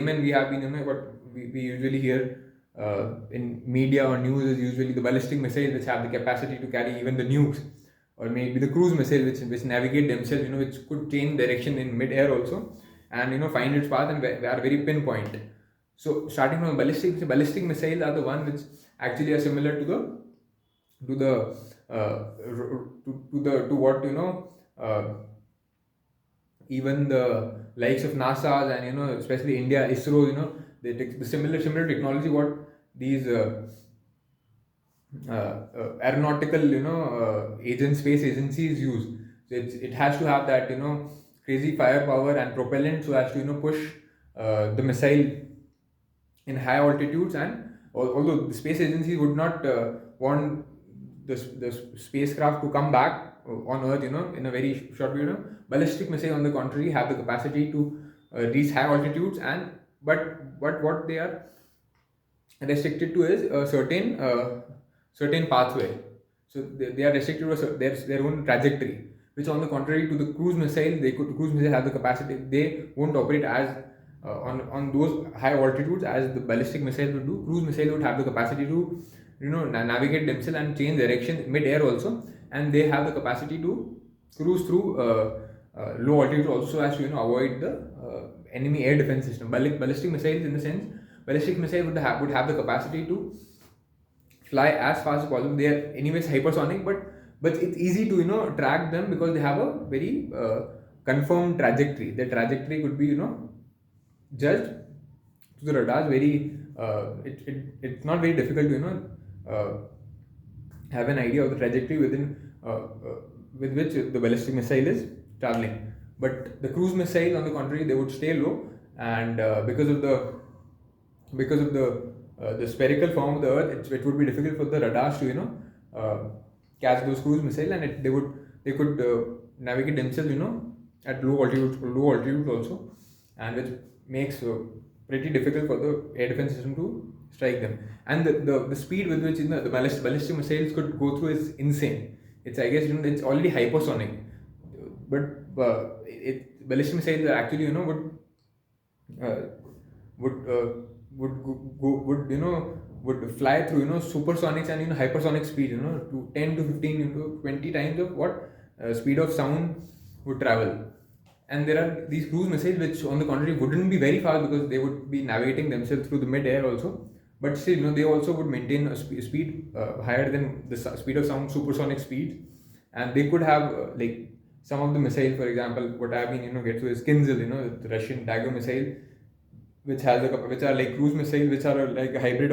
And we have been, what we usually hear in media or news is usually the ballistic missiles, which have the capacity to carry even the nukes, or maybe the cruise missile, which navigate themselves, which could change direction in mid-air also, and find its path, and they are very pinpoint. So starting from ballistic missiles are the one which actually are similar to the to what even the likes of NASA's, and especially India ISRO, the similar technology what these aeronautical space agencies use. So it has to have that crazy firepower and propellant, so as to push the missile in high altitudes. And although the space agencies would not want the spacecraft to come back on Earth, in a very short period, ballistic missiles, on the contrary, have the capacity to reach high altitudes. And but what they are restricted to is a certain pathway. So they are restricted to their own trajectory, which on the contrary to the cruise missile have the capacity. They won't operate as on those high altitudes as the ballistic missile would do. Cruise missile would have the capacity to navigate themselves and change direction mid-air also, and they have the capacity to cruise through low altitude also, as to avoid the enemy air defense system. Ballistic missiles, in the sense, ballistic missile would have the capacity to fly as fast as possible. They are anyways hypersonic, but it's easy to track them, because they have a very confirmed trajectory. Their trajectory could be judged to the radars. It's not very difficult to have an idea of the trajectory with which the ballistic missile is traveling. But the cruise missile, on the contrary, they would stay low, and because of the spherical form of the Earth, it would be difficult for the radars to catch those cruise missiles, and they could navigate themselves at low altitudes also, and which makes pretty difficult for the air defense system to strike them. And the speed with which the ballistic missiles could go through is insane. It's, I guess, it's already hypersonic, but ballistic missiles actually uh, would would would fly through supersonics and hypersonic speed, to 10 to 15 into 20 times of what speed of sound would travel. And there are these cruise missiles which, on the contrary, wouldn't be very fast, because they would be navigating themselves through the mid-air also. But still, they also would maintain a speed higher than the speed of sound, supersonic speed. And they could have like some of the missiles, for example, what I've been get to is Kinzhal, the Russian Dagger missile, which are like cruise missiles, which are like a hybrid of